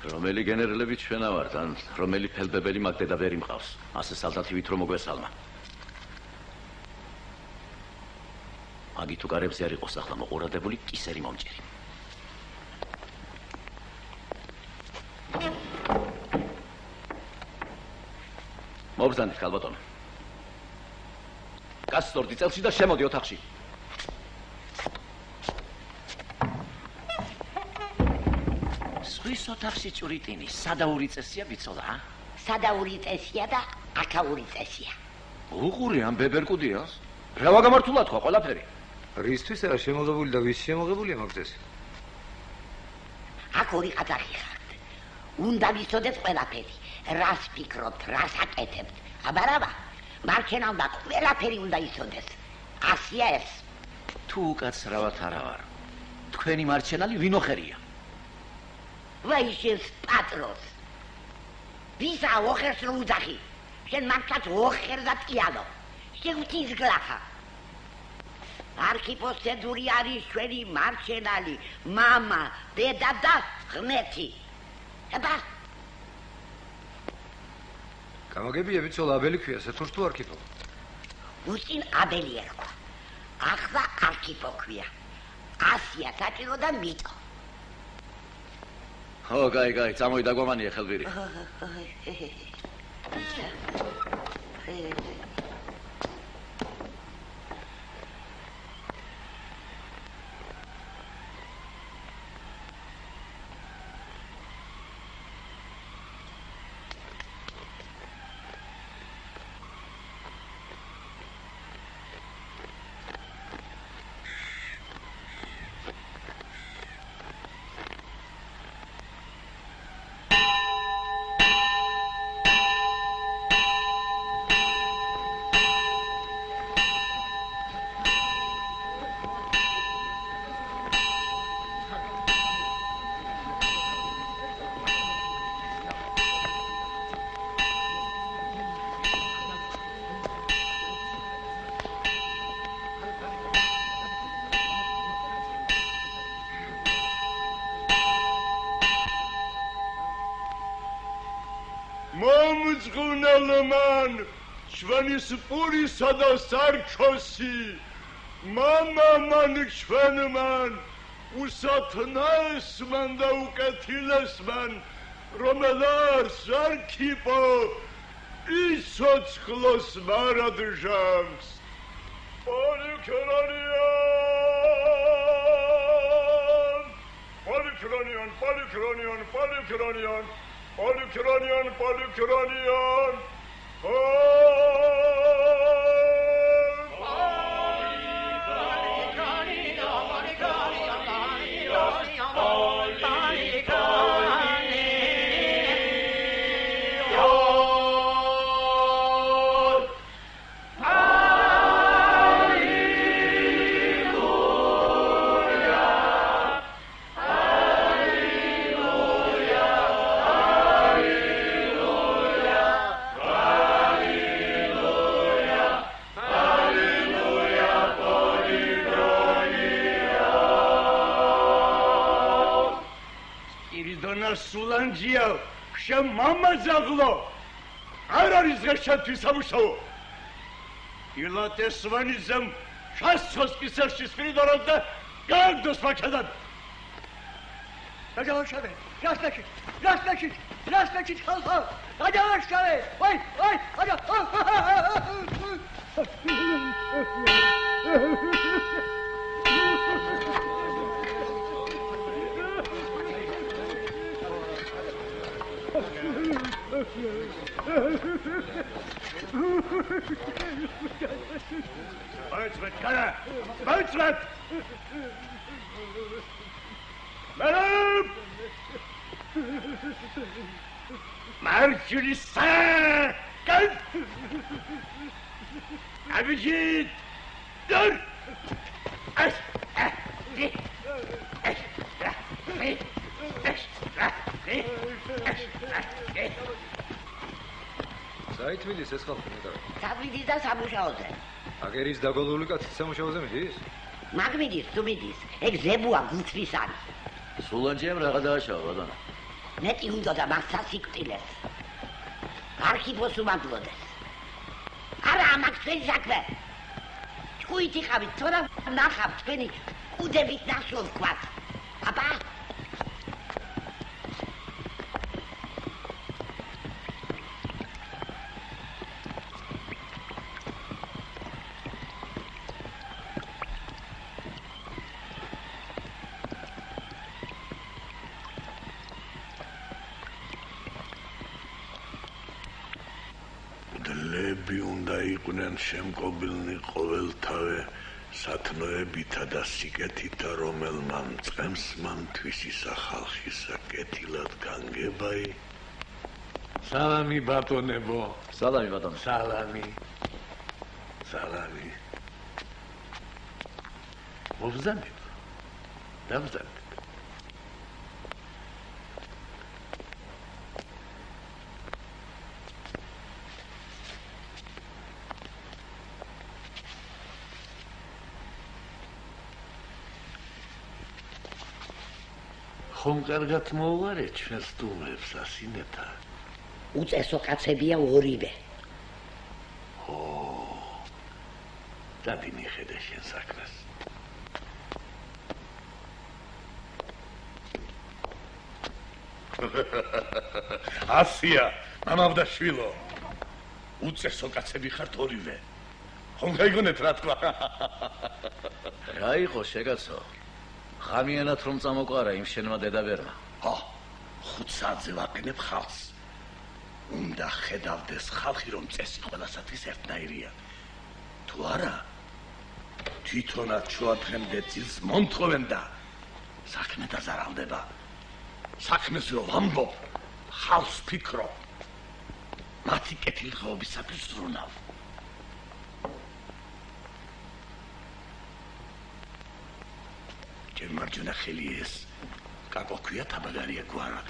რომელი გენერლები ჩვენა ვართ, ან რომელი ფელბებელი მაგდედა ვერ იმყავს. ასე სალდათივით რომ მოგვესალმა. მაგით თუ გარებზე არ იყოს ახლა მოყურადებული კისერი მომჭირი. მობრძანდით ქალბატონო. გასწორდი წელში და შემოდი ოთახში. სვის ოთახში ჭვრიტინი, სადაური წესია ვიცოდა? სადაური წესია და აქაური წესია. უყური ამ ბებერკუდიას? რა ვაგამართულა თქვა ყველაფერი? რისთვის არა შემოღებული და ვის შემოღებულია მაგდეს? აქ ორი ყაზახი ხართ. უნდა ვიცოდეთ ყველაფერი. რას ფიქრობთ, რას აკეთებთ? აბარავა, მარჩენა უნდა ყველაფერი უნდა იცოდეს. ასია ეს. თუ უკაცრავად არა ვარ. თქვენი მარჩენალი ვინოხერია? ვაიშეს პატროს. ვისა ოხერს რო უძახი? შენ მართლაც ოხერს ატყიანო. შევთის გლახა. არქიპოს ცენზური არის ჩვენი მარჩენალი, მამა, დედა და ღმერთი. აბა გამაგებია ვიცოლა აბელი ქვია სეთურს თუ არქიპო? უსინ აბელი ერქვა. ახლა არქიპო ქვია. ასია საჭირო და მიტო. ო, გაი, წამოიდა გვამანია ხელბირი. მომძღვნელმან ჩვენის პურისა და სარჩოსი მამა მან ჩვენმან უსათნაესმან და უკეთილესმან რომელას არქიპო ისოცხლოს მარადჟამს Polychronion. სულანჯია, შენ მამა ზაღლო. არ არის დღეს შენთვის სამუშაო. ილატეს ვანიზემ შასწოს კისერში სპირიდოროს და გაგდოს მაჩადან. გადავაშავე, რასტაში ხალხო, გადავაშავე, ვაი, Baitsmet, kana! Baitsmet! Madam! Marjorie Sir! Go! Abhijit! Dur! საითვილის ეს ხალხი მეტყვი. საითვილის და სამუშაოზე. აგერის დაგოლული კაცი სამუშაოზე მიდის? მაგ მიდის, თუ მიდის. ეგ ზებუა გულწრის არის. სულანჯიამ რაღა დააშავა, ბატონო. მეტი უნდა და მას სასიკვდილეს. არქიპოს უმადლოდეს. არა, ამაკ თქვენი საქმე. ჭკუით იყავით, თორემ ნახავთ თქვენი კუდების ნაშრომს გვაქვს. აბა შემკობილნი ყოველთავე სათნოებითა და სიკეთითა რომელმა მწყემს მამთვისისა ხალხისა კეთილად განგებაი. სალამი ბატონებო. სალამი ბატონო. სალამი. მობრძანეთ. დამბრძანეთ. ხომ კარგად მოუვარეთ ჩვენს სტუმრებს ასინეთა? უწესო კაცებია ორივე. დადი მიხედე შენ საქმეს. ასია, მამავდა შვილო. უწესო კაცები ხართ ორივე. ხომ გაიგონეთ რა თქვა? რა იყო შეგაცო? ღამიანად რომ წამოყარა იმ შენმა დედაბერმა. ხუთ საათზე ვაყენებ ხალხს. უნდა ხედავდეს ხალხი რომ წესი ყველასათვის ერთნაირია. თუ არა, თვითონაც შუადღემდე ძილს მომთხოვენ და საქმე დაზარალდება. საქმეს რომ ამბობ, ხალხს ფიქრობ. მათი კეთილდღეობისათვის ზრუნავ. ჩემ მარჯვენა ხელი ეს კაკო ქვია თაბაგარია გვარად.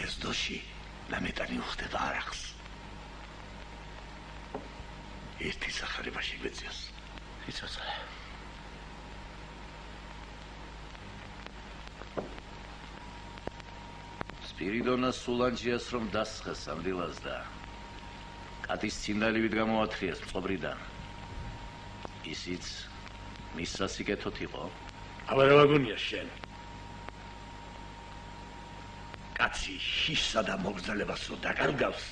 ეს დოში ნამეტანი უხდება არახს. ერთი სახარება შეგვეციოს. იცოცხლე. სპირიდონას სულანჯიას რომ დასხეს ამ დილას და კატის ცინდალივით გამოათრიეს მწყობრიდან. ისიც მის სასიკეთოდ იყო. აბა რა ვაგონია შენ? კაცი შიშსა და მოგზალებას რო დაგარგავს,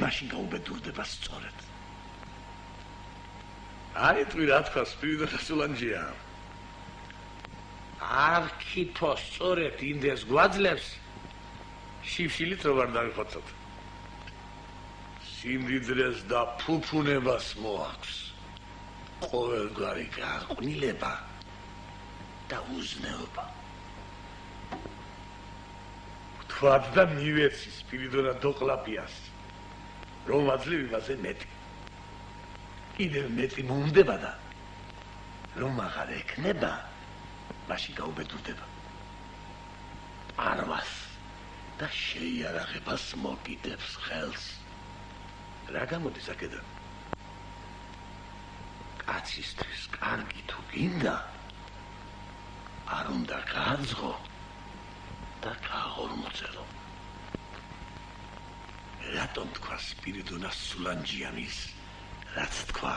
მაშინ გაუბედურდება სწორედ. აი თუ რა თქვა სპირიდონა სულანჯია. არქიპო სწორედ ინდეს გვაძლევს. შიფშილით რო არ დავიხოცოთ. სიმდიდრეს და ფუფუნებას მოაქვს. ყოველგვარი გაყვნილება და უზნეობა. თქვათ და მივეცი სპირიდონა დოკლაპიას, რომ აძლევ იმაზე მეტი. კიდევ მეტი მომდება და რომ აღარ ექნება, მაშინ გაუბედურდება. არვას და შეიარაღებას მოკიდებს ხელს. რა გამოდის აქედან? კაცისთვის კარგი თუ გინდა არ უნდა გააძღო და გააღორმოწელო. რატომ თქვა სპირიდონას სულანჯიანის რაც თქვა?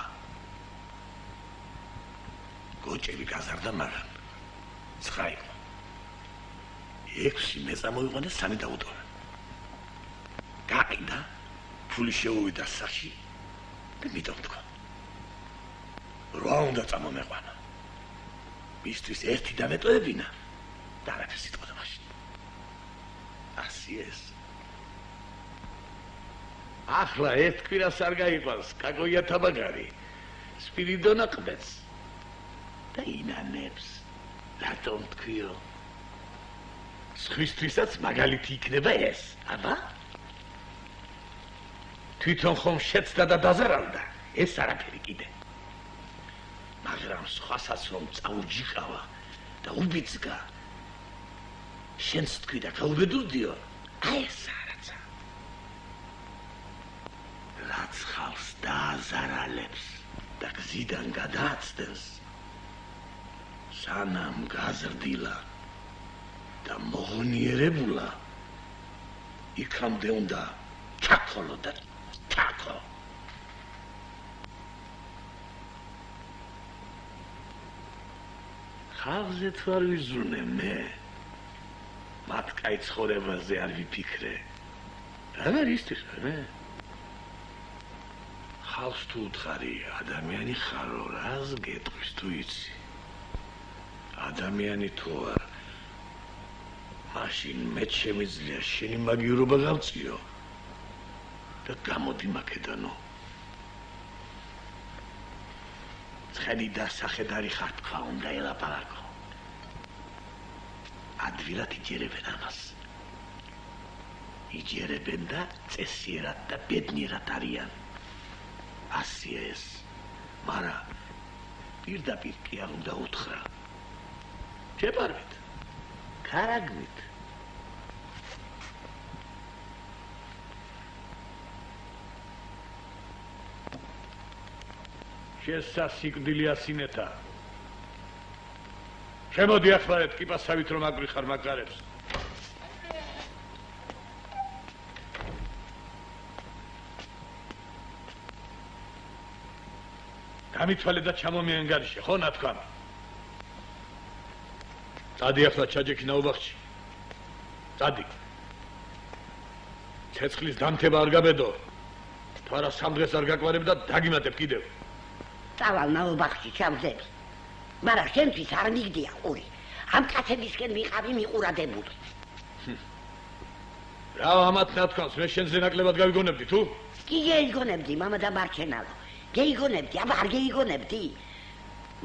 გოჭები გაზარდა მაგან. 9 იყო. 6 მე წამოიყვანა 3 დაუტოვე. გაყიდა, ფული შეუვიდა სახში და მიტომ თქვა. რა უნდა წამომეყვანა? მისთვის ერთი დამეტოებინა და არაფერს იტყოდა მაშინ. ასე ეს. ახლა ერთ კვირას არ გაიყვანს კაკოია თაბაგარი, სპირიდონა ყბეთს და ინანებს. რატომ თქვიო? სხვისთვისაც მაგალითი იქნება ეს, აბა? თვითონ ხომ შეცდა და დაზარავდა, ეს არაფერი კიდე. მაგრამ სხვასაც რომ წაურჯიყავა და უბიძგა, შენც თქვი და გაუბედურდიო, აი ეს არაცა. რაც ხალხს დააზარალებს და გზიდან გადააცდენს, სანამ გაზრდილა და მოღონიერებულა, იქამდე უნდა ჩაქოლო და ჩაქო. ხალხზე თუ არ ვიზრუნე მე, მათ კაი ცხოვრებაზე არ ვიფიქრე. რა ისთიხ მე? ხალხს თუ უთხარი, ადამიანი ხარო, რას გეტყვის თუ იცი? ადამიანი თუ არ, მაშინ მეც შემიძლია შენი მაგივრობა გავწიო და გამოდი მაკედანო. ცხენი და სახედარი ხარ თქვა უნდა ელაპარაკო. ადვილად იჯერებენ ამას. იჯერებენ და წესიერად და ბედნიერად არიან. ასია ეს, მარა პირდაპირ კი არ უნდა უთხრა. შეპარვით, ქარაგმით. შესასიკვდილი ასინეთა. შემოდი ახლა ერთ კიპასავით რომ აგვიხარ მაგარებს. გამithვალე და ჩამომიანგარიშე, ხო ნათქვამ? წადი ახლა ჩაჯექინა უბახში. წადი. ცეცხლის დამთება არ გაბედო. თუ არა 3 დღეს არ გაკვარებ და დაგიმატებ კიდევ. წავალ ნაუბახში ჩავდები. მაგრამ შენთვის არ მიგდია ყური. ამ კაცებისკენ ვიყავი მიყურადებული. რა ამათ ნათქვამს, მე შენზე ნაკლებად გავიგონებდი თუ? კი გეიგონებდი, მამა და მარჩენალო. გეიგონებდი, აბა არ გეიგონებდი.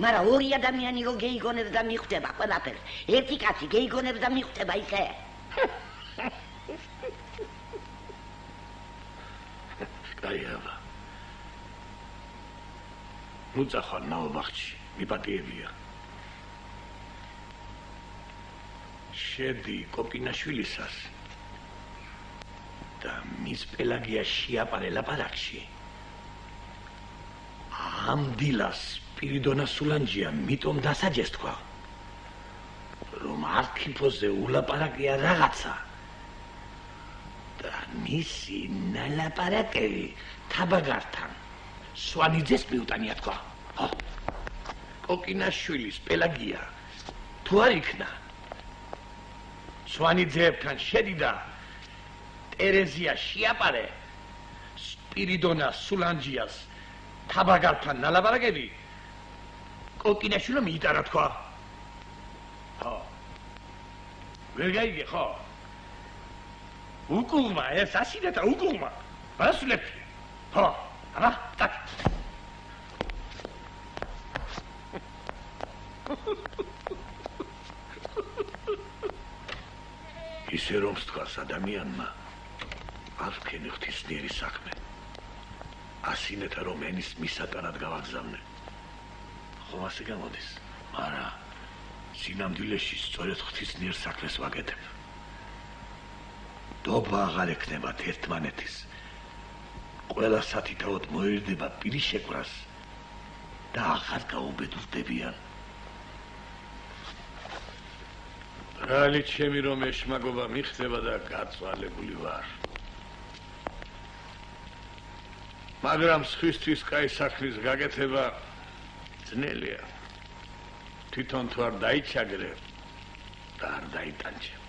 მაგრამ ორი ადამიანი რო გეიგონებს და მიხვდება ყველაფერს. ერთი კაცი გეიგონებს და მიხვდება ისე. კაიავა. ნუ წახვალ ნაუბახში, მიპატიებია. შედი კოკინაშვილისას და მის პელაგია შეაპარე ლაპარაკში. ამ დილას სპირიდონა სულანჯია მიტომ დასაჯეს თქვა, რომ არქიპოზე ულაპარაკია რაღაცა და მისი ნალაპარაკები თაბაგართან სვანიძეს მიუტანია თქვა. კოკინაშვილის პელაგია თუ არ იქნა, სვანიძეებთან შედიდა ტერეზია შეაპარე სპირიდონა სულანჯიას თაბაგართან ნალაპარაკები კოკინაშვილო მიიტარა თქვა. ხო. ვერ გაიგე ხო? უკუღმა ეს ასინეთა უკუღმა. ასულებ. ხო. აბა, ტაკ. ისე რომ სთქვას ადამიანმა არ ვქენი ღვთისმიერი საქმე. ასინეთა რომ ენის მისატანად გავაგზავნე. ხომ ასე გამოდის? მარა სინამდვილეში სწორედ ღვთისმიერ საქმეს ვაკეთებ. დობა აღარ ექნებათ ერთმანეთის. ყველა სათითაოდ მოერდება პირის შეკვრას და აღარ გაუბედურდებიან. რალი ჩემი რომ ეშმაგობა მიხდება და გაწვალებული ვარ. მაგრამ სხვისთვის კაი საქმის გაკეთება ძნელია. თვითონ თუ არ დაიჩაგრე და არ დაიტანჩე.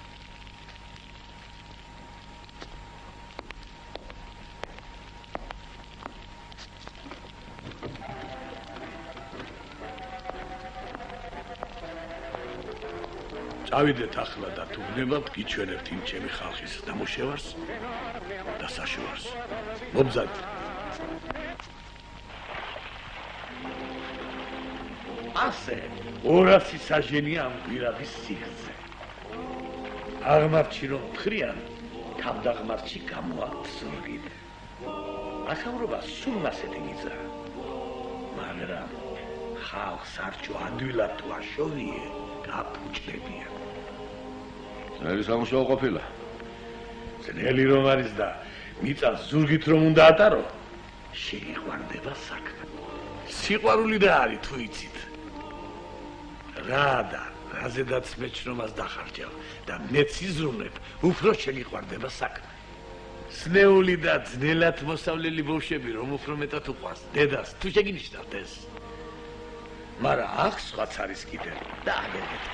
წავიდეთ ახლა და თუ გნებავთ გიჩვენებთ იმ ჩემი ხალხის დამოშევარს და საშუალს. მობზადეთ. ასე 200 საჟენია ამ გვირაბის სიგრძე. აღმართში რომ მხრიან, თავდაღმართში გამოაქვთ ზურგით. ასაუბრობა სულ მასეთი გიზა. მაგრამ ხალხს არჩო ადვილად თუ აშოვიე, გაფუჭდებიან. ძნელი სამუშაო ყოფილა. ძნელი რომ არის და მიწას ზურგით რომ უნდა ატარო, შეიყვარდება საქმე. სიყვარული რა არის თუ იცით? რა და რაზედაც მეჩნომას დახარჯავ და მეც იზრუნებ, უფრო შეიყვარდება საქმე. სნეული და ძნელად მოსავლელი ბავშვები რომ უფრო მეტად უყვარს დედას, თუ შეგინიშნავთ ეს. მაგრამ აქ სხვაც არის კიდე და აგერგეთ.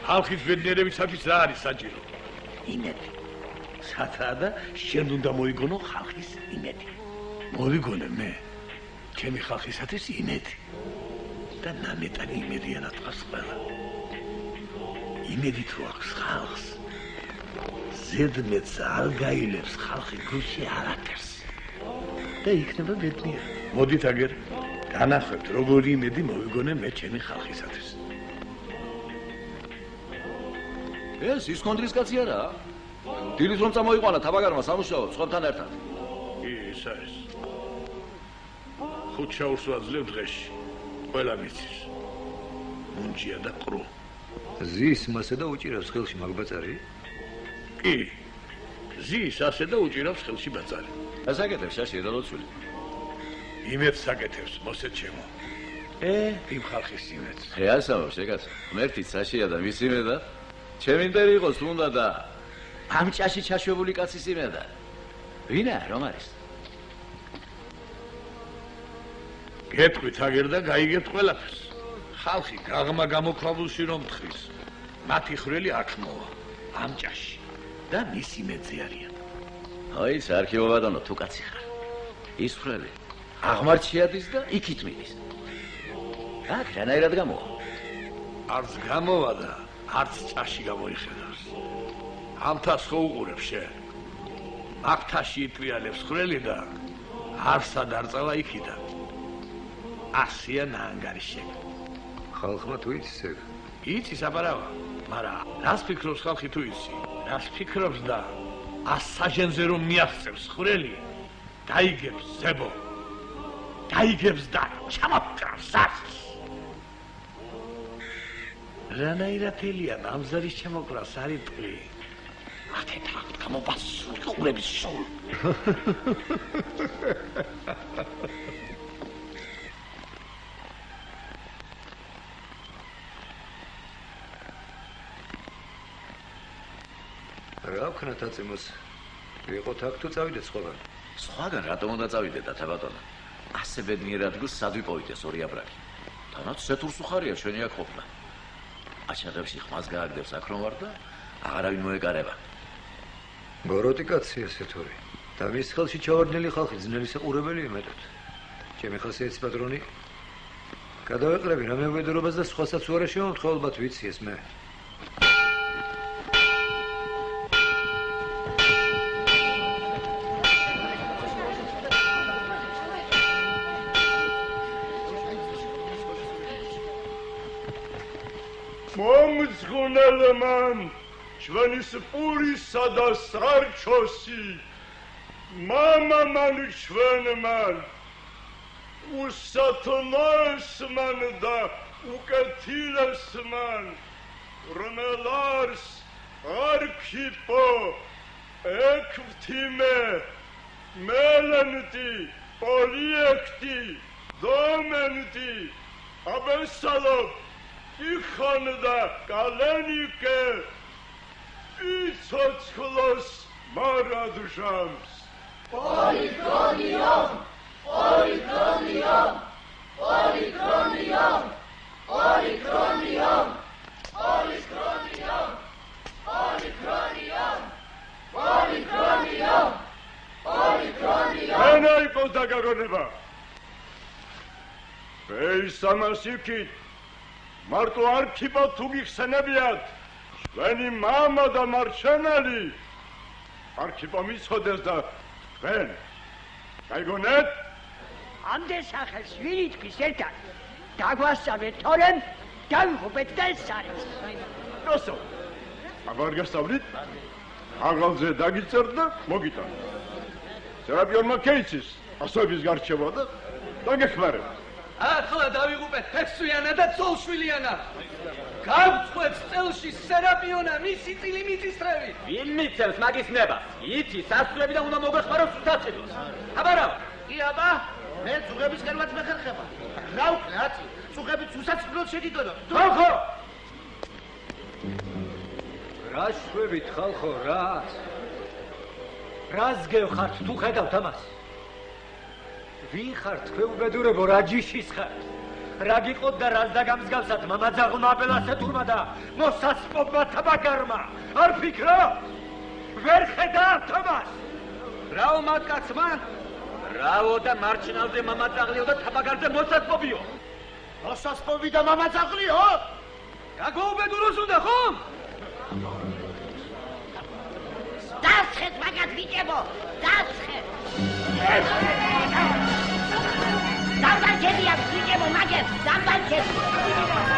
ხალხის ბედნიერებისათვის რა არის საჭირო? იმედი. სათაა და შენ უნდა მოიგონო ხალხის იმედი. მოიგონე მე. ჩემი ხალხისათვის იმედი. და ნამეტანი იმედი ანატყავს ყველა. იმედი თუ აქვს ხალხს, ზედმეტს არ გაილებს ხალხი გულში არაფერს. და იქნება ბედნიერი. მოდით აგერ განახვევთ როგორი იმედი მოიგონე მე ჩემი ხალხისათვის. ეს ის კონდრის კაცი არა? დილით რომ წამოიყვანა თაბაგარმა სამუშაო ცხობთან ერთად. ის არის. ხუთ შაურს ვაძლევ დღეში. ყველა მიცის. მუნჯია და ყრუ. ზის მასე და უჭირავს ხელში მაგბაწარი? კი. ზის ასე და უჭირავს ხელში ბაწარი. ასაკეთებს შაში დალოცული. იმეც საკეთებს მოსეთ ჩემო. იმ ხალხის იმეც. ასაო შეკაც. მერტიც საშია და მის იმედა. ჩემი იმპერი იყოს უნდა და ამ ჭაში ჩაშვებული კაცის იმედა. ვინა რომ არის? გეტყვით აგერ და გაიგებთ ყველაფერს. ხალხი გაღმა გამოქვაბულში რომ თხრის. მათი ხრელი აქ მოვა ამ ჭაში და მის იმედზე არიან. აი ეს არქივობადანო თუ კაცი ხარ. ის ხრელი აღმართში ადის და იქით მიდის. აქ რანაირად გამოვა? არც გამოვა და არც ჭაში გამოიხედავს. ამთას ხო უყურებ შენ? აქთაში იტვიალებს ხრელი და არსად არ წავა იქიდან. ასია ნანგარიშები. ხალხმა თუ იცის ეგ? იცის აბარავა, მაგრამ რას ფიქრობს ხალხი თუ იცი? რას ფიქრობს და ასაჟენზე რომ მიაღწევს ხრელი, დაიგებს ზებო. დაიგებს და ჩამაფკრავს არს. რანაირად ელია ნამზარის ჩამოკრას არიტყვი. ათეთ აქ გამობასული ყურების სულ. რა ვქნათ აწემოს? ვიყოთ აქ თუ წავიდეთ სხვაგან? სხვაგან რატომ უნდა წავიდეთ და თაბატონა? ასე ბედნიერ ადგილს სად ვიპოვიდეს ორი აბრაკი? თანაც სეთურს უხარია ჩვენი აქ ყოფნა. აჩაღებში ხმას გააგდებს აქ რომ ვარ და აღარავინ მოეკარება. ბოროტი კაცია სეთური. და მის ხელში ჩავარდნილი ხალხი ძნელი საყურებელია მეტად. ჩემი ხასიათის პატრონი. გადავეყრები რამე უბედურობას და სხვასაც უარა შემომთხეულბათ ვიცი ეს მე. მომძღუნელმან ჩვენის პურისა და სარჩოსი მამამან ჩვენმან უსათნოსმან და უკეთილესმან რომელარს არქიპო ექვთიმე მელენტი პოლიექტი დომენტი აბესალო იქონდა კალენიკე იცოცხლოს მარადჟამს პოლიგრონიომ ენა იყოს დაგაგონება ეისამას იქით მარტო არქიპო თუ გიხსენებიათ ჩვენი მამა და მარჩენელი არქიპო მიცოდეს და თქვენ გაიგონეთ ამდენ სახელს ვინ იტყვის ერთად დაგვასწავლეთ თორემ დავიღუპეთ და ეს არის როსო აღარ გასწავლით აღალზე დაგიწერთ და მოგიტანთ სერაპიონმა კეიცის ასოების გარჩევა და დაგეხმარებთ ახლა დავიღუპეთ ფექსუიანა და ცოლშვილიანა გავწყვეტ წელში სერაპიონა მისი წილი მიწისრევით ვინ მიცემს მაგის ნებას იცი სასწრები და უნდა მოგვეხმაროს უთაჭედოს აბარა კი აბა მე წუღების კერვაც მეხერხება რა უკვე აცი წუღებით უსაცილოდ შედიდოდა ხალხო რა შვებით ხალხო რას გევხართ თუ ხედავთ ამას ვინ ხართ ქვეუბედურებო რა ჯიშის ხართ რა გიყოთ და რას დაგამსგავსათ მამაძაღლმა აბელასეთურმა და მოსასპობმა თაბაგარმა არ ფიქრა ვერ ხედავთ ამას რაო მათკაცმა რაო და მარჩინალზე მამაძაღლიო და თაბაგარზე მოსასპობიო მოსასპობი და მამაძაღლიო გაგოუბედუროს უნდა ხომ დასხეთ მაგათ ვიჭებო დასხეთ დამბალჩები აქვს ვიჭებო მაგეთ დამბალჩები